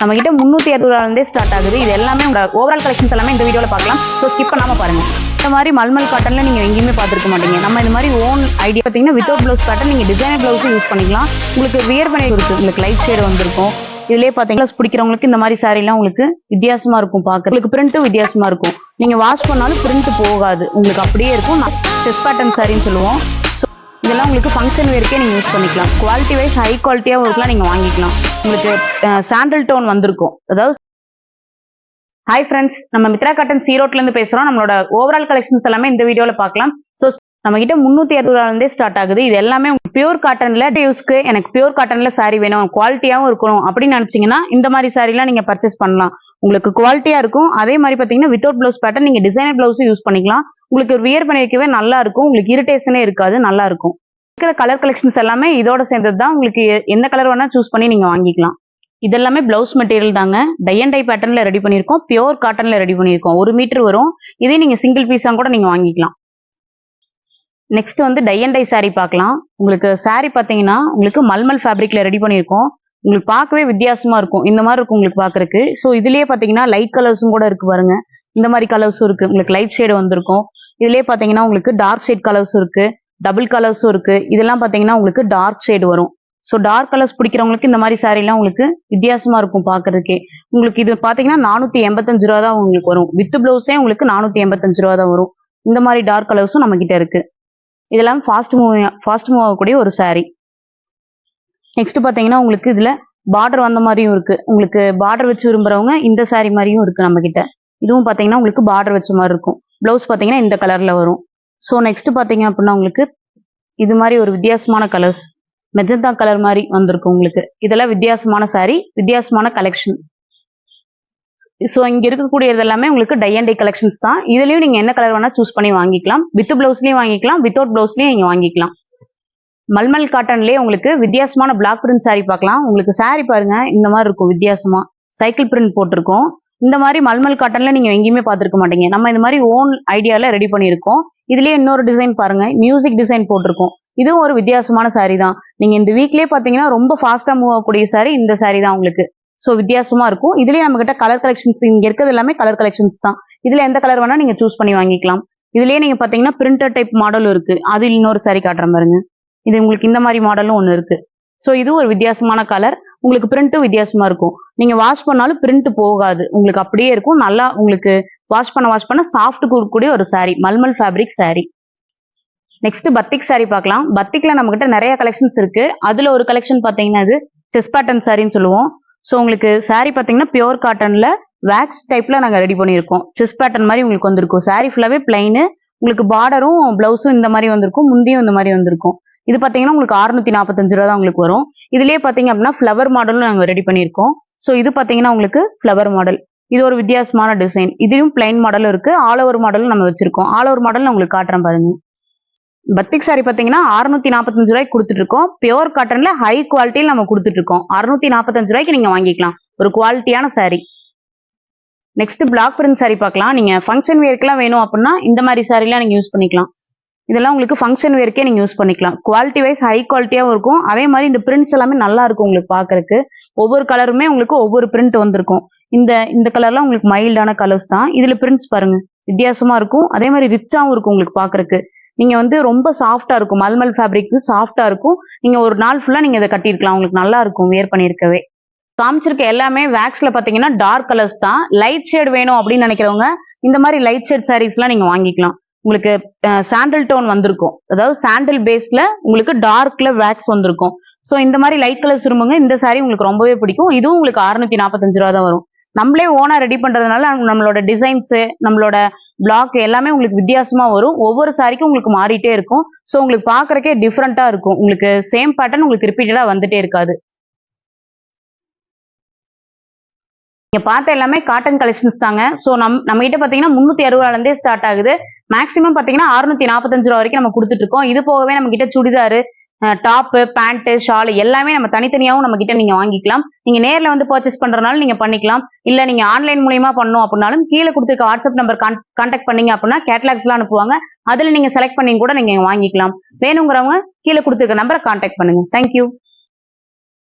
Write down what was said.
நம்ம கிட்ட 360 ஸ்டார்ட் ஆகுது. இது எல்லாமே ஓவரால் கலெக்ஷன்ஸ் எல்லாமே இந்த வீடியோல பார்க்கலாம். ஸோ ஸ்கிப் பண்ணாம பாருங்க. இந்த மாதிரி மல்மல் காட்டன்ல நீங்க எங்கேயுமே பார்த்துருக்க மாட்டீங்க. நம்ம இந்த மாதிரி ஓன் ஐடியா பார்த்தீங்கன்னா வித்தவுட் ப்ளவுஸ் பேட்டர்ன் நீங்க டிசைனர் ப்ளவுஸும் யூஸ் பண்ணிக்கலாம். உங்களுக்கு வியர் பண்ணி இருக்கு, உங்களுக்கு லைட் ஷேடு வந்திருக்கும். இதுலேயே பார்த்தீங்கன்னா பிடிக்கிறவங்களுக்கு இந்த மாதிரி சாரீலாம் உங்களுக்கு வித்தியாசமா இருக்கும் பார்க்க. உங்களுக்கு பிரிண்ட்டும் வித்தியாசமா இருக்கும். நீங்க வாஷ் பண்ணாலும் பிரிண்ட் போகாது, உங்களுக்கு அப்படியே இருக்கும். செஸ் பேட்டர்ன் சாரின்னு சொல்லுவோம். ஸோ இதெல்லாம் உங்களுக்கு ஃபங்க்ஷன் வேர்க்கே நீங்க யூஸ் பண்ணிக்கலாம். குவாலிட்டி வைஸ் ஹை குவாலிட்டியாகவும் இருக்கலாம், நீங்க வாங்கிக்கலாம். உங்களுக்கு சாண்டல் டோன் வந்திருக்கும். அதாவது ஹாய் ஃப்ரெண்ட்ஸ், நம்ம மித்ரா காட்டன் ஈரோட்லேருந்து பேசுகிறோம். நம்மளோட ஓவரால் கலெக்ஷன்ஸ் எல்லாமே இந்த வீடியோவில் பார்க்கலாம். ஸோ நம்ம கிட்ட 360 ஸ்டார்ட் ஆகுது. இது எல்லாமே பியூர் காட்டன்ல யூஸ்க்கு எனக்கு பியூர் காட்டன்ல சாரி வேணும், குவாலிட்டியாகவும் இருக்கணும் அப்படின்னு நினைச்சீங்கன்னா இந்த மாதிரி சாரிலாம் நீங்க பர்ச்சேஸ் பண்ணலாம். உங்களுக்கு குவாலிட்டியா இருக்கும். அதே மாதிரி பார்த்தீங்கன்னா வித்தவுட் ப்ளவுஸ் பேட்டர்ன் நீங்க டிசைனர் ப்ளவுஸும் யூஸ் பண்ணிக்கலாம். உங்களுக்கு வியர் பண்ணி வைக்கவே நல்லா இருக்கும். உங்களுக்கு இரிட்டேஷனே இருக்காது, நல்லா இருக்கும். இருக்கிற கலர் கலெக்ஷன்ஸ் எல்லாமே இதோட சேர்ந்தது தான். உங்களுக்கு எந்த கலர் வேணா சூஸ் பண்ணி நீங்க வாங்கிக்கலாம். இதெல்லாமே பிளவுஸ் மெட்டீரியல் தாங்க. டை அண்ட் டை பேட்டர்ன்ல ரெடி பண்ணியிருக்கோம். பியூர் காட்டன்ல ரெடி பண்ணியிருக்கோம். 1 மீட்டர் வரும். இதே நீங்க சிங்கிள் பீஸா கூட நீங்க வாங்கிக்கலாம். நெக்ஸ்ட் வந்து டை அண்ட் டை சாரி பார்க்கலாம். உங்களுக்கு சாரி பார்த்தீங்கன்னா உங்களுக்கு மல்மல் ஃபேப்ரிக்ல ரெடி பண்ணியிருக்கோம். உங்களுக்கு பார்க்கவே வித்தியாசமா இருக்கும். இந்த மாதிரி இருக்கும் உங்களுக்கு பார்க்கறதுக்கு. ஸோ இதுலயே பார்த்தீங்கன்னா லைட் கலர்ஸும் கூட இருக்கு பாருங்க. இந்த மாதிரி கலர்ஸும் இருக்கு. உங்களுக்கு லைட் ஷேடு வந்திருக்கும். இதுலயே பார்த்தீங்கன்னா உங்களுக்கு டார்க் ஷேட் கலர்ஸும் இருக்கு, டபுள் கலர்ஸும் இருக்கு. இதெல்லாம் பார்த்தீங்கன்னா உங்களுக்கு டார்க் ஷேடு வரும். ஸோ டார்க் கலர்ஸ் பிடிக்கிறவங்களுக்கு இந்த மாதிரி சாரீலாம் உங்களுக்கு வித்தியாசமா இருக்கும் பார்க்கறதுக்கே. உங்களுக்கு இது பார்த்தீங்கன்னா 485 ரூபா தான் உங்களுக்கு வரும். வித் பிளவுஸே உங்களுக்கு 485 ரூபா தான் வரும். இந்த மாதிரி டார்க் கலர்ஸும் நம்ம கிட்ட இருக்கு. இதெல்லாம் ஃபாஸ்ட் மூவ் ஆகக்கூடிய ஒரு சாரீ. நெக்ஸ்ட் பார்த்தீங்கன்னா உங்களுக்கு இதுல பார்டர் வந்த மாதிரியும் இருக்கு. உங்களுக்கு பார்டர் வச்சு விரும்புறவங்க இந்த சாரீ மாதிரியும் இருக்கு நம்ம கிட்ட. இதுவும் பார்த்தீங்கன்னா உங்களுக்கு பார்டர் வச்ச மாதிரி இருக்கும். பிளவுஸ் பார்த்தீங்கன்னா இந்த கலர்ல வரும். ஸோ நெக்ஸ்ட் பார்த்தீங்க அப்படின்னா உங்களுக்கு இது மாதிரி ஒரு வித்தியாசமான கலர்ஸ், மெஜந்தா கலர் மாதிரி வந்திருக்கும் உங்களுக்கு. இதெல்லாம் வித்தியாசமான சாரி, வித்தியாசமான கலெக்ஷன். ஸோ இங்க இருக்கக்கூடியது எல்லாமே உங்களுக்கு டை அண்ட் டை கலெக்ஷன்ஸ் தான். இதுலயும் நீங்க என்ன கலர் வேணா சூஸ் பண்ணி வாங்கிக்கலாம். வித் பிளவுஸ்லயும் வாங்கிக்கலாம், வித்தவுட் பிளவுஸ்லயும் நீங்க வாங்கிக்கலாம். மல்மல் காட்டன்லயே உங்களுக்கு வித்தியாசமான பிளாக் பிரிண்ட் சாரி பார்க்கலாம். உங்களுக்கு சாரி பாருங்க இந்த மாதிரி இருக்கும். வித்தியாசமா சைக்கிள் பிரிண்ட் போட்டிருக்கோம். இந்த மாதிரி மல்மல் காட்டன்ல நீங்க எங்கேயுமே பார்த்துருக்க மாட்டீங்க. நம்ம இந்த மாதிரி ஓன் ஐடியால ரெடி பண்ணியிருக்கோம். இதுலயே இன்னொரு டிசைன் பாருங்க, மியூசிக் டிசைன் போட்டிருக்கோம். இதுவும் ஒரு வித்தியாசமான சாரி தான். நீங்க இந்த வீக்லயே பாத்தீங்கன்னா ரொம்ப ஃபாஸ்டா மூவ் ஆகக்கூடிய சாரி இந்த சாரி தான் உங்களுக்கு. ஸோ வித்தியாசமா இருக்கும். இதுலயே நம்ம கிட்ட கலர் கலெக்ஷன்ஸ் இங்க இருக்கிறது எல்லாமே கலர் கலெக்ஷன்ஸ் தான். இதுல எந்த கலர் வேணா நீங்க சூஸ் பண்ணி வாங்கிக்கலாம். இதுலயே நீங்க பாத்தீங்கன்னா பிரிண்டர் டைப் மாடலும் இருக்கு. அது இன்னொரு சாரி காட்டுறேன் பாருங்க. இது உங்களுக்கு இந்த மாதிரி மாடலும் ஒண்ணு இருக்கு. ஸோ இது ஒரு வித்தியாசமான கலர். உங்களுக்கு பிரிண்ட்டும் வித்தியாசமா இருக்கும். நீங்க வாஷ் பண்ணாலும் பிரிண்ட் போகாது, உங்களுக்கு அப்படியே இருக்கும். நல்லா உங்களுக்கு வாஷ் பண்ண சாஃப்ட் கொடுக்கக்கூடிய ஒரு sari, malmal fabric sari. Next batik sari பார்க்கலாம். பத்திக்ல நம்ம கிட்ட நிறைய கலெக்ஷன்ஸ் இருக்கு. அதுல ஒரு கலெக்ஷன் பாத்தீங்கன்னா இது செஸ் பேட்டர்ன் சாரின்னு சொல்லுவோம். ஸோ உங்களுக்கு சாரி பாத்தீங்கன்னா பியூர் காட்டன்ல வேக்ஸ் டைப்ல நாங்க ரெடி பண்ணியிருக்கோம். செஸ் பேட்டர்ன் மாதிரி உங்களுக்கு வந்திருக்கும். சாரி ஃபுல்லாவே பிளைனு. உங்களுக்கு பார்டரும் பிளவுஸும் இந்த மாதிரி வந்திருக்கும், முந்தியும் இந்த மாதிரி வந்திருக்கும். இது பாத்தீங்கன்னா உங்களுக்கு 645 ரூபா தான் உங்களுக்கு வரும். இதுலயே பாத்தீங்க அப்படின்னா ஃபிளவர் மாடலும் நாங்க ரெடி பண்ணியிருக்கோம். ஸோ இது பாத்தீங்கன்னா உங்களுக்கு ஃபிளவர் மாடல். இது ஒரு வித்தியாசமான டிசைன். இதுலயும் பிளைன் மாடலும் இருக்கு, ஆல் ஓவர் மாடலும் நம்ம வச்சிருக்கோம். ஆல் ஓவர் மாடல் நான் உங்களுக்கு காட்டுறேன் பாருங்க. பத்திக் சாரி பாத்தீங்கன்னா 645 ரூபாய்க்கு கொடுத்துட்டு இருக்கோம். பியூர் காட்டன்ல ஹை குவாலிட்டியில் நம்ம கொடுத்துட்டு இருக்கோம். 645 ரூபாய்க்கு நீங்க வாங்கிக்கலாம் ஒரு குவாலிட்டியான sari. Next black print sari பார்க்கலாம். நீங்க ஃபங்க்ஷன் வேர்க்கெல்லாம் வேணும் அப்படின்னா இந்த மாதிரி சாரிலாம் நீங்க யூஸ் பண்ணிக்கலாம். இதெல்லாம் உங்களுக்கு ஃபங்க்ஷன் வேர்க்கே நீங்க யூஸ் பண்ணிக்கலாம். குவாலிட்டி வைஸ் ஹை குவாலிட்டியாவும் இருக்கும். அதே மாதிரி இந்த பிரிண்ட்ஸ் எல்லாமே நல்லா இருக்கும் உங்களுக்கு பாக்குறதுக்கு. ஒவ்வொரு கலருமே உங்களுக்கு ஒவ்வொரு பிரிண்ட் வந்திருக்கும். இந்த கலர்லாம் உங்களுக்கு மைல்டான கலர்ஸ் தான். இதுல பிரிண்ட்ஸ் பாருங்க வித்தியாசமா இருக்கும். அதே மாதிரி ரிச்சாவும் இருக்கும் உங்களுக்கு பாக்குறதுக்கு. நீங்க வந்து ரொம்ப சாஃப்டா இருக்கும். மல்மல் ஃபேப்ரிக் சாஃப்டா இருக்கும். நீங்க ஒரு நாள் ஃபுல்லா நீங்க இதை கட்டியிருக்கலாம். உங்களுக்கு நல்லா இருக்கும் வியர் பண்ணியிருக்கவே. காமிச்சிருக்க எல்லாமே வேக்ஸ்ல பாத்தீங்கன்னா டார்க் கலர்ஸ் தான். லைட் ஷேட் வேணும் அப்படின்னு நினைக்கிறவங்க இந்த மாதிரி லைட் ஷேட் சாரீஸ் எல்லாம் நீங்க வாங்கிக்கலாம். உங்களுக்கு சாண்டல் டோன் வந்திருக்கும். அதாவது சாண்டல் பேஸ்ல உங்களுக்கு டார்க்ல வேக்ஸ் வந்திருக்கும். ஸோ இந்த மாதிரி லைட் கலர்ஸ் விரும்புங்க. இந்த சாரி உங்களுக்கு ரொம்பவே பிடிக்கும். இதுவும் உங்களுக்கு 645 ரூபா தான் வரும். நம்மளே ஓனா ரெடி பண்றதுனால நம்மளோட டிசைன்ஸ், நம்மளோட பிளாக் எல்லாமே உங்களுக்கு வித்தியாசமா வரும். ஒவ்வொரு சாரிக்கும் உங்களுக்கு மாறிட்டே இருக்கும். ஸோ உங்களுக்கு பாக்குறதுக்கே டிஃப்ரெண்டா இருக்கும். உங்களுக்கு சேம் பேட்டர்ன் உங்களுக்கு ரிப்பீட்டடா வந்துட்டே இருக்காது. நீங்க பார்த்த எல்லாமே காட்டன் கலெக்ஷன்ஸ் தாங்க. ஸோ நம்ம கிட்ட பாத்தீங்கன்னா 360 ஸ்டார்ட் ஆகுது. மேக்ஸிமம் பாத்தீங்கன்னா 645 ரூபா வரைக்கும் நம்ம கொடுத்துட்டு இருக்கோம். இது போகவே நம்ம கிட்ட சுடிதாரு, டாப், பேண்ட், ஷால் எல்லாமே நம்ம தனித்தனியாவும் நம்ம கிட்ட நீங்க வாங்கிக்கலாம். நீங்க நேர்ல வந்து பர்ச்சேஸ் பண்றதுனால நீங்க பண்ணிக்கலாம். இல்ல நீங்க ஆன்லைன் மூலியமா பண்ணணும் அப்படின்னாலும் கீழே கொடுத்துருக்க வாட்ஸ்அப் நம்பர் கான்டாக்ட் பண்ணீங்க அப்படின்னா கேட்லாக்ஸ் எல்லாம் அனுப்புவாங்க. அதுல நீங்க செலக்ட் பண்ணி கூட நீங்க வாங்கிக்கலாம். வேணுங்கிறவங்க கீழே கொடுத்துருக்க நம்பரை கான்டாக்ட் பண்ணுங்க. தேங்க்யூ.